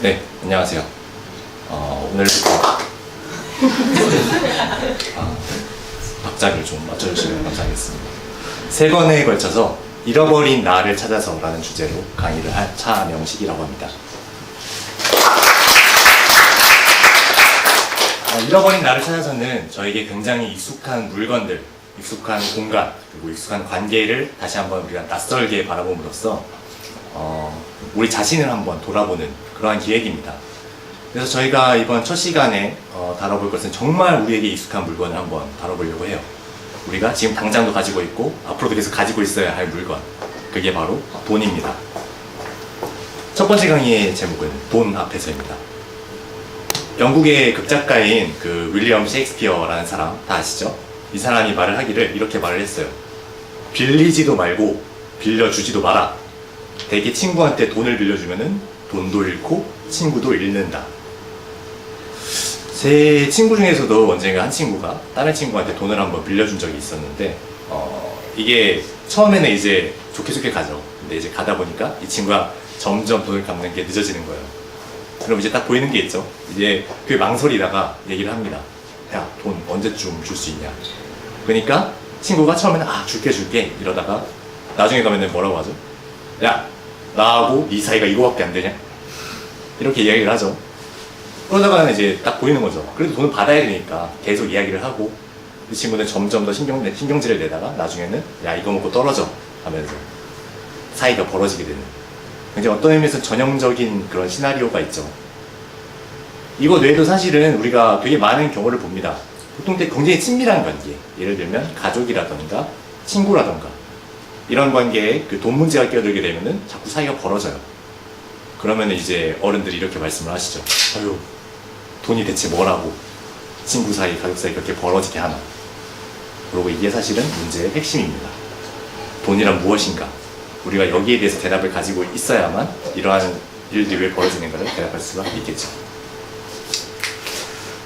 네, 안녕하세요. 오늘부터 박자를 좀 맞춰주시면 감사하겠습니다. 3권에 걸쳐서 잃어버린 나를 찾아서 라는 주제로 강의를 할 차명식이라고 합니다. 잃어버린 나를 찾아서는 저에게 굉장히 익숙한 물건들, 익숙한 공간, 그리고 익숙한 관계를 다시 한번 우리가 낯설게 바라봄으로써 우리 자신을 한번 돌아보는 그러한 기획입니다. 그래서 저희가 이번 첫 시간에 다뤄볼 것은 정말 우리에게 익숙한 물건을 한번 다뤄보려고 해요. 우리가 지금 당장도 가지고 있고 앞으로도 계속 가지고 있어야 할 물건, 그게 바로 돈입니다. 첫 번째 강의의 제목은 돈 앞에서입니다. 영국의 극작가인 그 윌리엄 셰익스피어라는 사람 다 아시죠? 이 사람이 말을 하기를 이렇게 말을 했어요. 빌리지도 말고 빌려주지도 마라. 대개 친구한테 돈을 빌려주면은 돈도 잃고 친구도 잃는다. 제 친구 중에서도 언젠가 한 친구가 다른 친구한테 돈을 한번 빌려준 적이 있었는데 이게 처음에는 이제 좋게 가죠. 근데 이제 가다 보니까 이 친구가 점점 돈을 갚는 게 늦어지는 거예요. 그럼 이제 딱 보이는 게 있죠. 이제 그 망설이다가 얘기를 합니다. 야, 돈 언제쯤 줄 수 있냐. 그러니까 친구가 처음에는 줄게 이러다가 나중에 가면은 뭐라고 하죠? 야, 나하고 네 사이가 이거밖에 안 되냐? 이렇게 이야기를 하죠. 그러다가는 이제 딱 보이는 거죠. 그래도 돈을 받아야 되니까 계속 이야기를 하고 이 친구는 점점 더 신경질을 내다가 나중에는 야, 이거 먹고 떨어져 하면서 사이가 벌어지게 되는, 이제 어떤 의미에서 전형적인 그런 시나리오가 있죠. 이거 외에도 사실은 우리가 되게 많은 경우를 봅니다. 보통 굉장히 친밀한 관계, 예를 들면 가족이라던가 친구라던가 이런 관계에 그 돈 문제가 끼어들게 되면은 자꾸 사이가 벌어져요. 그러면 이제 어른들이 이렇게 말씀을 하시죠. 아유, 돈이 대체 뭐라고 친구 사이, 가족 사이 그렇게 벌어지게 하나. 그리고 이게 사실은 문제의 핵심입니다. 돈이란 무엇인가? 우리가 여기에 대해서 대답을 가지고 있어야만 이러한 일들이 왜 벌어지는가를 대답할 수가 있겠죠.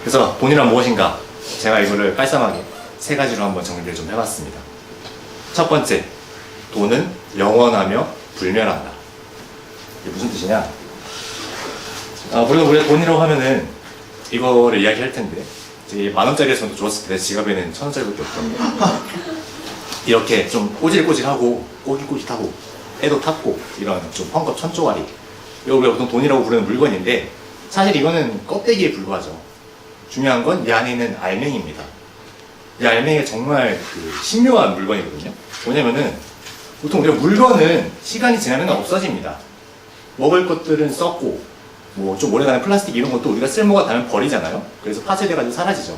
그래서 돈이란 무엇인가? 제가 이거를 깔쌈하게 3가지로 한번 정리를 좀 해봤습니다. 첫 번째, 돈은 영원하며 불멸한다. 이게 무슨 뜻이냐? 우리가 돈이라고 하면은 이거를 이야기할 텐데, 10,000원짜리였어도 좋았을 때 지갑에는 1,000원짜리밖에 없거든요. 이렇게 좀 꼬질꼬질하고 꼬깃꼬깃하고 때도 탔고 이런 좀 헝겊 천조가리, 이거 우리가 보통 돈이라고 부르는 물건인데 사실 이거는 껍데기에 불과하죠. 중요한 건 이 안에 있는 알맹이입니다. 이 알맹이가 정말 신묘한 물건이거든요. 뭐냐면은 보통 우리가 물건은 시간이 지나면 없어집니다. 먹을 것들은 썩고 뭐 좀 오래가는 플라스틱 이런 것도 우리가 쓸모가 닿으면 버리잖아요. 그래서 파쇄돼가지고 사라지죠.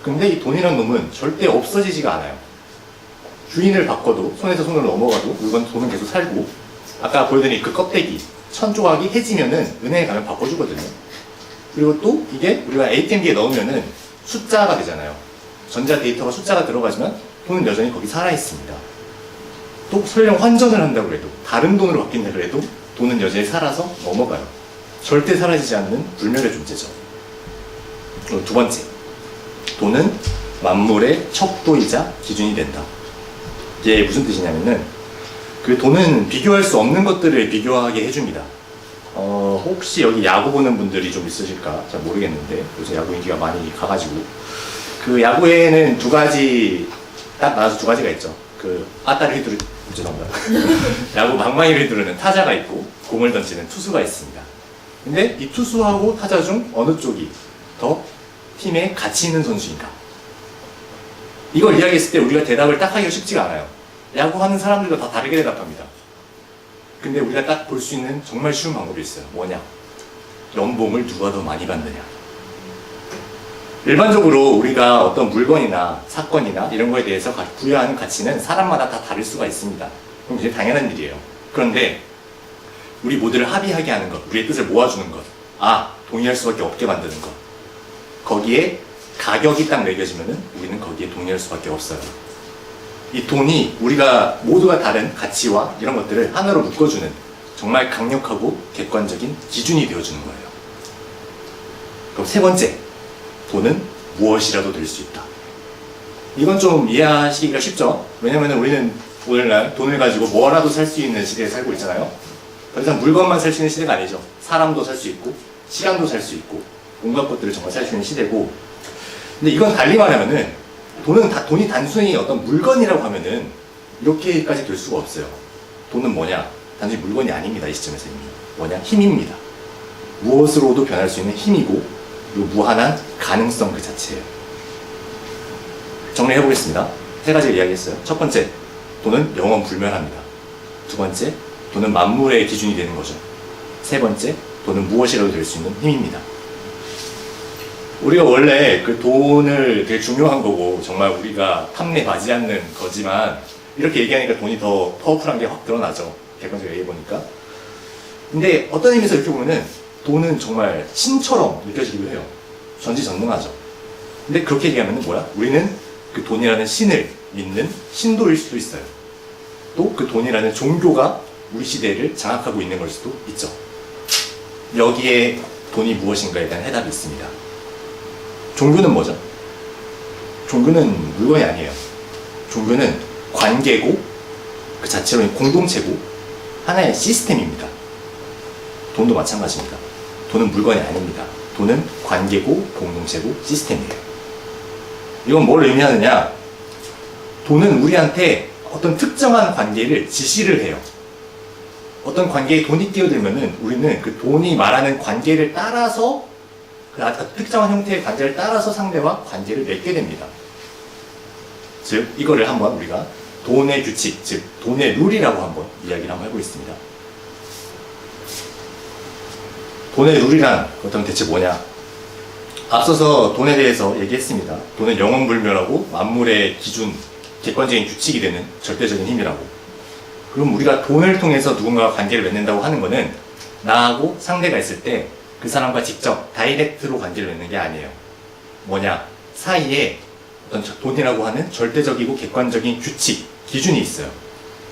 근데 이 돈이란 놈은 절대 없어지지가 않아요. 주인을 바꿔도, 손에서 손을 넘어가도 돈은 계속 살고, 아까 보여드린 그 껍데기 1,000조각이 해지면은 은행에 가면 바꿔주거든요. 그리고 또 이게 우리가 ATM기에 넣으면은 숫자가 되잖아요. 전자 데이터가 숫자가 들어가지만 돈은 여전히 거기 살아있습니다. 또 설령 환전을 한다고 해도, 다른 돈으로 바뀐다고 해도 돈은 여전히 살아서 넘어가요. 절대 사라지지 않는 불멸의 존재죠. 그리고 두 번째, 돈은 만물의 척도이자 기준이 된다. 이게 무슨 뜻이냐면은 그 돈은 비교할 수 없는 것들을 비교하게 해줍니다. 혹시 여기 야구 보는 분들이 좀 있으실까 잘 모르겠는데 요새 야구 인기가 많이 가가지고 그 야구에는 2가지 딱 나와서 2가지가 있죠. 빠따를 휘두르, 죄송합니다. 야구 방망이를 휘두르는 타자가 있고 공을 던지는 투수가 있습니다. 근데 이 투수하고 타자 중 어느 쪽이 더 팀에 가치 있는 선수인가? 이걸 이야기했을 때 우리가 대답을 딱 하기가 쉽지가 않아요. 야구하는 사람들도 다 다르게 대답합니다. 근데 우리가 딱 볼 수 있는 정말 쉬운 방법이 있어요. 뭐냐? 연봉을 누가 더 많이 받느냐. 일반적으로 우리가 어떤 물건이나 사건이나 이런 거에 대해서 부여하는 가치는 사람마다 다 다를 수가 있습니다. 그럼 이제 당연한 일이에요. 그런데 우리 모두를 합의하게 하는 것, 우리의 뜻을 모아주는 것, 동의할 수밖에 없게 만드는 것, 거기에 가격이 딱 매겨지면은 우리는 거기에 동의할 수밖에 없어요. 이 돈이 우리가 모두가 다른 가치와 이런 것들을 하나로 묶어주는 정말 강력하고 객관적인 기준이 되어주는 거예요. 그럼 3번째, 돈은 무엇이라도 될 수 있다. 이건 좀 이해하시기가 쉽죠? 왜냐면 우리는 오늘날 돈을 가지고 뭐라도 살 수 있는 시대에 살고 있잖아요. 더 이상 물건만 살 수 있는 시대가 아니죠. 사람도 살 수 있고 시간도 살 수 있고 온갖 것들을 정말 살 수 있는 시대고, 근데 이건 달리 말하면은 돈이 단순히 어떤 물건이라고 하면은 이렇게까지 될 수가 없어요. 돈은 뭐냐? 단순히 물건이 아닙니다. 이 시점에서 이미 뭐냐? 힘입니다. 무엇으로도 변할 수 있는 힘이고, 그리고 무한한 가능성 그 자체예요. 정리해 보겠습니다. 세 가지를 이야기했어요. 첫 번째, 돈은 영원 불멸합니다. 두 번째, 돈은 만물의 기준이 되는 거죠. 세 번째, 돈은 무엇이라도 될 수 있는 힘입니다. 우리가 원래 그 돈을 되게 중요한 거고 정말 우리가 탐내하지 않는 거지만, 이렇게 얘기하니까 돈이 더 파워풀한 게 확 드러나죠. 객관적으로 얘기해보니까. 근데 어떤 의미에서 이렇게 보면은 돈은 정말 신처럼 느껴지기도 해요. 전지전능하죠. 근데 그렇게 얘기하면은 뭐야? 우리는 그 돈이라는 신을 믿는 신도일 수도 있어요. 또 그 돈이라는 종교가 우리 시대를 장악하고 있는 걸 수도 있죠. 여기에 돈이 무엇인가에 대한 해답이 있습니다. 종교는 뭐죠? 종교는 물건이 아니에요. 종교는 관계고, 그 자체로 공동체고, 하나의 시스템입니다. 돈도 마찬가지입니다. 돈은 물건이 아닙니다. 돈은 관계고, 공동체고, 시스템이에요. 이건 뭘 의미하느냐? 돈은 우리한테 어떤 특정한 관계를 지시를 해요. 어떤 관계에 돈이 끼어들면은 우리는 그 돈이 말하는 관계를 따라서, 그 특정한 형태의 관계를 따라서 상대와 관계를 맺게 됩니다. 즉, 이거를 한번 우리가 돈의 규칙, 즉 돈의 룰이라고 한번 이야기를 한번 해보겠습니다. 돈의 룰이란 그렇다면 대체 뭐냐? 앞서서 돈에 대해서 얘기했습니다. 돈은 영원불멸하고 만물의 기준, 객관적인 규칙이 되는 절대적인 힘이라고. 그럼 우리가 돈을 통해서 누군가와 관계를 맺는다고 하는 것은 나하고 상대가 있을 때 그 사람과 직접 다이렉트로 관계를 맺는 게 아니에요. 뭐냐? 사이에 어떤 돈이라고 하는 절대적이고 객관적인 규칙, 기준이 있어요.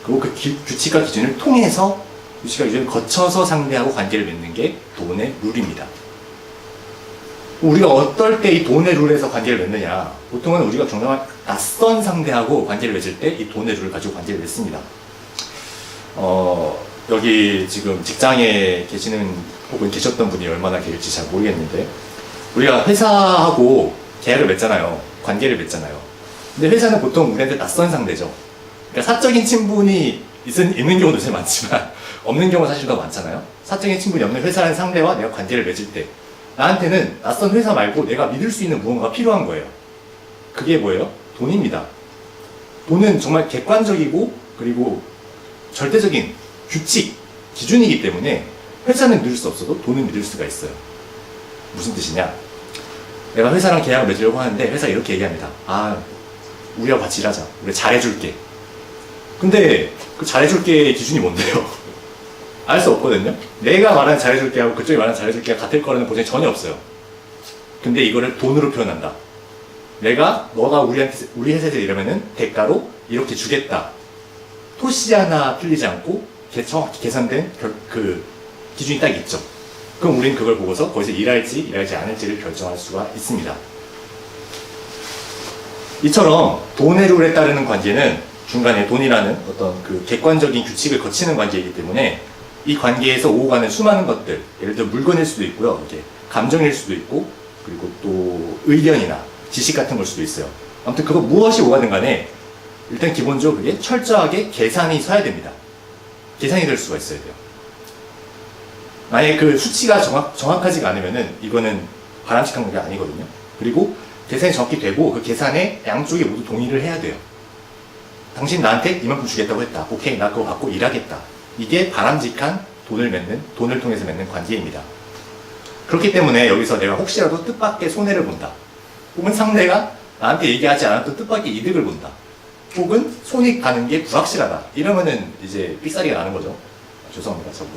그리고 그 규칙과 기준을 통해서, 규칙과 기준을 거쳐서 상대하고 관계를 맺는 게 돈의 룰입니다. 우리가 어떨 때 이 돈의 룰에서 관계를 맺느냐? 보통은 우리가 정말 낯선 상대하고 관계를 맺을 때 이 돈의 룰을 가지고 관계를 맺습니다. 여기 지금 직장에 계시는 혹은 계셨던 분이 얼마나 계실지 잘 모르겠는데, 우리가 회사하고 계약을 맺잖아요. 관계를 맺잖아요. 근데 회사는 보통 우리한테 낯선 상대죠. 그러니까 사적인 친분이 있는 경우도 제일 많지만 없는 경우가 사실 더 많잖아요. 사적인 친분이 없는 회사라는 상대와 내가 관계를 맺을 때 나한테는 낯선 회사 말고 내가 믿을 수 있는 무언가가 필요한 거예요. 그게 뭐예요? 돈입니다. 돈은 정말 객관적이고 그리고 절대적인 규칙, 기준이기 때문에 회사는 믿을 수 없어도 돈은 믿을 수가 있어요. 무슨 뜻이냐? 내가 회사랑 계약을 맺으려고 하는데 회사가 이렇게 얘기합니다. 아, 우리와 같이 일하자. 우리 잘해줄게. 근데 그 잘해줄게의 기준이 뭔데요? 알 수 없거든요. 내가 말하는 잘해줄게하고 그쪽이 말하는 잘해줄게가 같을 거라는 보장이 전혀 없어요. 근데 이거를 돈으로 표현한다. 너가 우리 회사에서 일하면은 대가로 이렇게 주겠다. 토시 하나 틀리지 않고 정확히 계산된 그 기준이 딱 있죠. 그럼 우리는 그걸 보고서 거기서 일할지 않을지를 결정할 수가 있습니다. 이처럼 돈의 룰에 따르는 관계는 중간에 돈이라는 어떤 그 객관적인 규칙을 거치는 관계이기 때문에 이 관계에서 오고 가는 수많은 것들, 예를 들어 물건일 수도 있고요, 이게 감정일 수도 있고, 그리고 또 의견이나 지식 같은 걸 수도 있어요. 아무튼 그거 무엇이 오가든 간에 일단 기본적으로 그게 철저하게 계산이 서야 됩니다. 계산이 될 수가 있어야 돼요. 만약에 그 수치가 정확하지가 않으면은 이거는 바람직한 게 아니거든요. 그리고 계산이 정확히 되고 그 계산에 양쪽이 모두 동의를 해야 돼요. 당신 나한테 이만큼 주겠다고 했다. 오케이, 나 그거 받고 일하겠다. 이게 바람직한 돈을 통해서 맺는 관계입니다. 그렇기 때문에 여기서 내가 혹시라도 뜻밖의 손해를 본다. 혹은 상대가 나한테 얘기하지 않았던 뜻밖의 이득을 본다. 혹은 손이 가는 게 불확실하다. 이러면은 이제 삑사리가 나는 거죠. 죄송합니다, 자꾸.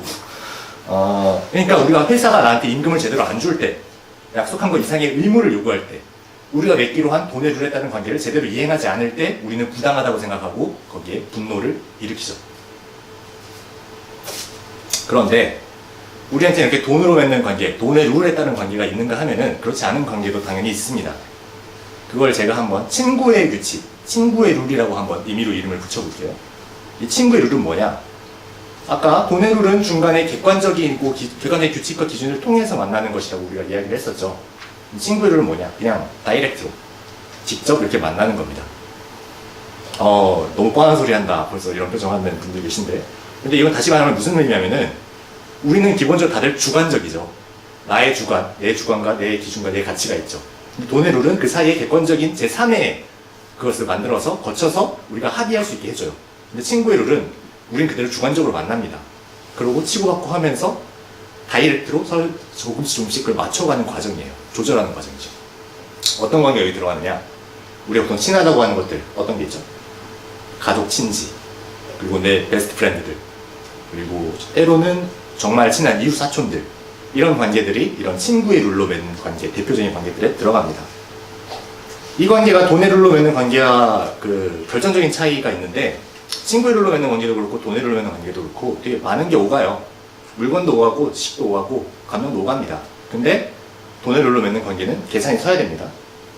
그러니까 우리가 회사가 나한테 임금을 제대로 안 줄 때, 약속한 것 이상의 의무를 요구할 때, 우리가 맺기로 한 돈의 룰에 따른 관계를 제대로 이행하지 않을 때 우리는 부당하다고 생각하고 거기에 분노를 일으키죠. 그런데 우리한테 이렇게 돈으로 맺는 관계, 돈의 룰에 따른 관계가 있는가 하면은 그렇지 않은 관계도 당연히 있습니다. 그걸 제가 한번 친구의 규칙, 친구의 룰이라고 한번 임의로 이름을 붙여볼게요. 이 친구의 룰은 뭐냐? 아까 돈의 룰은 중간에 객관적인 객관의 규칙과 기준을 통해서 만나는 것이라고 우리가 이야기를 했었죠. 친구의 룰은 뭐냐? 그냥 다이렉트로 직접 이렇게 만나는 겁니다. 너무 뻔한 소리 한다. 벌써 이런 표정하는 분들 계신데. 근데 이건 다시 말하면 무슨 의미냐면은 우리는 기본적으로 다들 주관적이죠. 나의 주관, 내 주관과 내 기준과 내 가치가 있죠. 돈의 룰은 그 사이에 객관적인 제3의 그것을 만들어서 거쳐서 우리가 합의할 수 있게 해줘요. 근데 친구의 룰은 우린 그대로 주관적으로 만납니다. 그러고 치고받고 하면서 다이렉트로 서로 조금씩 그걸 맞춰가는 과정이에요. 조절하는 과정이죠. 어떤 관계가 여기 들어가느냐? 우리가 보통 친하다고 하는 것들 어떤 게 있죠? 가족, 친지, 그리고 내 베스트 프렌드들, 그리고 때로는 정말 친한 이웃 사촌들, 이런 관계들이 이런 친구의 룰로 맺는 관계, 대표적인 관계들에 들어갑니다. 이 관계가 돈의 룰로 맺는 관계와 그 결정적인 차이가 있는데, 친구의 룰로 맺는 관계도 그렇고 돈의 룰로 맺는 관계도 그렇고 되게 많은 게 오가요. 물건도 오가고 지식도 오가고 감정도 오갑니다. 근데 돈의 룰로 맺는 관계는 계산이 서야 됩니다.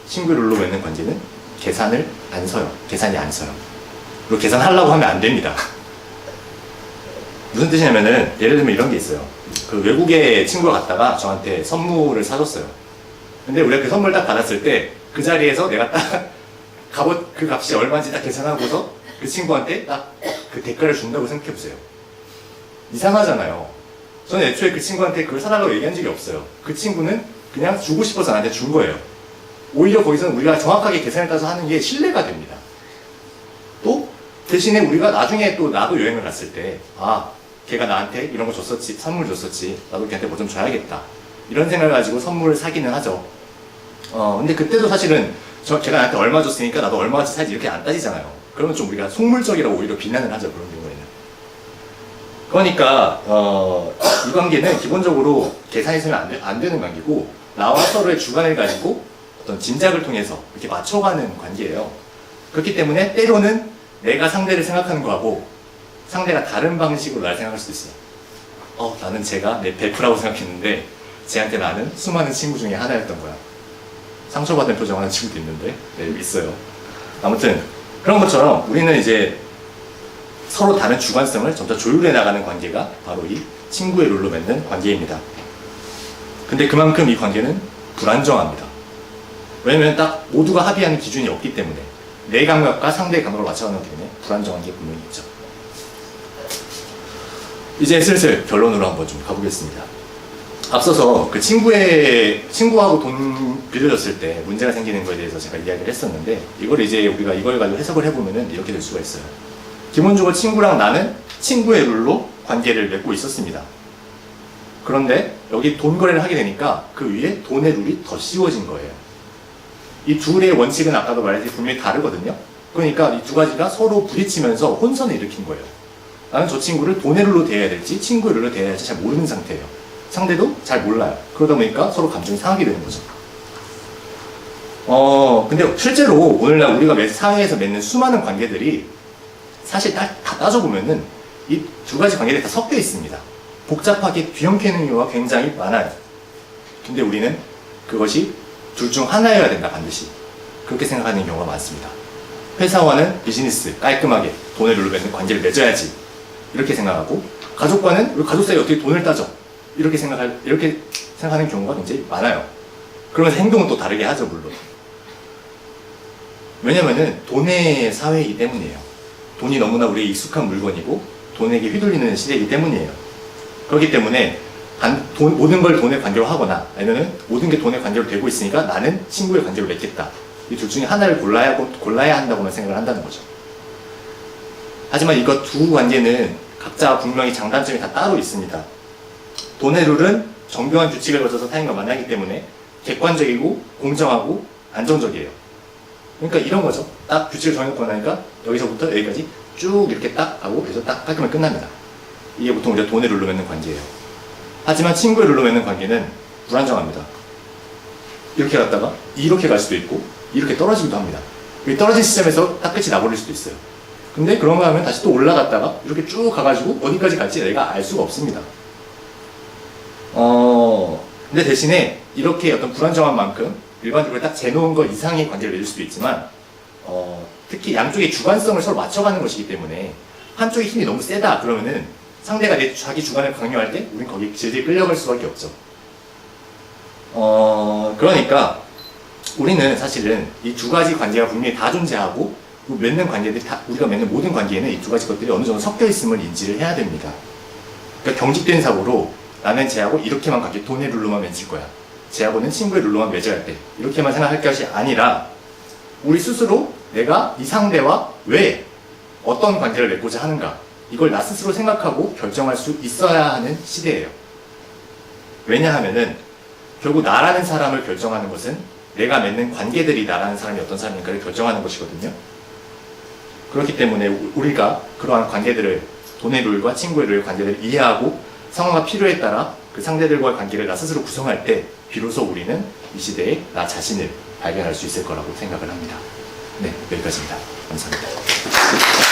친구의 룰로 맺는 관계는 계산을 안 서요. 계산이 안 서요. 그리고 계산하려고 하면 안 됩니다. 무슨 뜻이냐면은 예를 들면 이런 게 있어요. 그 외국에 친구가 갔다가 저한테 선물을 사줬어요. 근데 우리가 그 선물 딱 받았을 때 그 자리에서 내가 딱 값, 그 값이 얼마인지 딱 계산하고서 그 친구한테 딱 그 대가를 준다고 생각해보세요. 이상하잖아요. 저는 애초에 그 친구한테 그걸 사달라고 얘기한 적이 없어요. 그 친구는 그냥 주고 싶어서 나한테 준 거예요. 오히려 거기서는 우리가 정확하게 계산을 따서 하는 게 신뢰가 됩니다. 또 대신에 우리가 나중에 또 나도 여행을 갔을 때 걔가 나한테 이런 거 줬었지, 선물 줬었지, 나도 걔한테 뭐 좀 줘야겠다, 이런 생각을 가지고 선물을 사기는 하죠. 근데 그때도 사실은 걔가 나한테 얼마 줬으니까 나도 얼마까지 사지 이렇게 안 따지잖아요. 그러면 좀 우리가 속물적이라고 오히려 비난을 하죠, 그런 경우에는. 그러니까 이 관계는 기본적으로 계산이 서면 안 되는 관계고, 나와 서로의 주관을 가지고 어떤 짐작을 통해서 이렇게 맞춰가는 관계예요. 그렇기 때문에 때로는 내가 상대를 생각하는 거하고 상대가 다른 방식으로 나를 생각할 수도 있어요. 나는 쟤가 내 베프라고 생각했는데 쟤한테 나는 수많은 친구 중에 하나였던 거야. 상처받은 표정하는 친구도 있는데, 네, 있어요. 아무튼 그런 것처럼 우리는 이제 서로 다른 주관성을 점차 조율해 나가는 관계가 바로 이 친구의 룰로 맺는 관계입니다. 근데 그만큼 이 관계는 불안정합니다. 왜냐면 딱 모두가 합의하는 기준이 없기 때문에, 내 감각과 상대의 감각을 맞춰가는 때문에 불안정한 게 분명히 있죠. 이제 슬슬 결론으로 한번 좀 가보겠습니다. 앞서서 그 친구하고 돈 빌려줬을 때 문제가 생기는 거에 대해서 제가 이야기를 했었는데, 이걸 이제 우리가 이걸 가지고 해석을 해보면은 이렇게 될 수가 있어요. 기본적으로 친구랑 나는 친구의 룰로 관계를 맺고 있었습니다. 그런데 여기 돈 거래를 하게 되니까 그 위에 돈의 룰이 더 씌워진 거예요. 이 둘의 원칙은 아까도 말했듯이 분명히 다르거든요. 그러니까 이 두 가지가 서로 부딪히면서 혼선을 일으킨 거예요. 나는 저 친구를 돈의 룰로 대해야 될지 친구의 룰로 대해야 할지 잘 모르는 상태예요. 상대도 잘 몰라요. 그러다 보니까 서로 감정이 상하게 되는 거죠. 근데 실제로 오늘날 우리가 사회에서 맺는 수많은 관계들이 사실 다 따져보면은 이 두 가지 관계들이 다 섞여 있습니다. 복잡하게 뒤엉키는 경우가 굉장히 많아요. 근데 우리는 그것이 둘 중 하나여야 된다, 반드시. 그렇게 생각하는 경우가 많습니다. 회사와는 비즈니스, 깔끔하게 돈을 룰로 맺는 관계를 맺어야지, 이렇게 생각하고, 가족과는 우리 가족 사이에 어떻게 돈을 따져, 이렇게 생각하는 경우가 굉장히 많아요. 그러면서 행동은 또 다르게 하죠, 물론. 왜냐면은 돈의 사회이기 때문이에요. 돈이 너무나 우리의 익숙한 물건이고 돈에게 휘둘리는 시대이기 때문이에요. 그렇기 때문에 모든 걸 돈의 관계로 하거나, 아니면은 모든 게 돈의 관계로 되고 있으니까 나는 친구의 관계로 맺겠다, 이 둘 중에 하나를 골라야 한다고만 생각을 한다는 거죠. 하지만 이것 두 관계는 각자 분명히 장단점이 다 따로 있습니다. 돈의 룰은 정교한 규칙을 거쳐서 타인과 만나기 때문에 객관적이고 공정하고 안정적이에요. 그러니까 이런 거죠. 딱 규칙을 정해놓고 나니까 여기서부터 여기까지 쭉 이렇게 딱 하고 그래서 딱 깔끔하게 끝납니다. 이게 보통 우리가 돈의 룰로 맺는 관계예요. 하지만 친구의 룰로 맺는 관계는 불안정합니다. 이렇게 갔다가 이렇게 갈 수도 있고 이렇게 떨어지기도 합니다. 떨어진 시점에서 딱 끝이 나버릴 수도 있어요. 근데 그런가 하면 다시 또 올라갔다가 이렇게 쭉 가가지고 어디까지 갈지 내가 알 수가 없습니다. 근데 대신에 이렇게 어떤 불안정한 만큼 일반적으로 딱 재놓은 것 이상의 관계를 맺을 수도 있지만, 특히 양쪽의 주관성을 서로 맞춰가는 것이기 때문에 한쪽의 힘이 너무 세다 그러면은 상대가 자기 주관을 강요할 때 우린 거기 질질 끌려갈 수밖에 없죠. 그러니까 우리는 사실은 이 두 가지 관계가 분명히 다 존재하고 맺는 관계들이 우리가 맺는 모든 관계에는 이 두 가지 것들이 어느 정도 섞여 있음을 인지를 해야 됩니다. 그러니까 경직된 사고로 나는 쟤하고 이렇게만 관계, 돈의 룰로만 맺을 거야. 쟤하고는 친구의 룰로만 맺어야 돼. 이렇게만 생각할 것이 아니라 우리 스스로 내가 이 상대와 왜 어떤 관계를 맺고자 하는가, 이걸 나 스스로 생각하고 결정할 수 있어야 하는 시대예요. 왜냐하면은 결국 나라는 사람을 결정하는 것은 내가 맺는 관계들이 나라는 사람이 어떤 사람인가를 결정하는 것이거든요. 그렇기 때문에 우리가 그러한 관계들을, 돈의 룰과 친구의 룰 관계들을 이해하고 상황과 필요에 따라 그 상대들과의 관계를 나 스스로 구성할 때 비로소 우리는 이 시대에 나 자신을 발견할 수 있을 거라고 생각을 합니다. 네, 여기까지입니다. 감사합니다.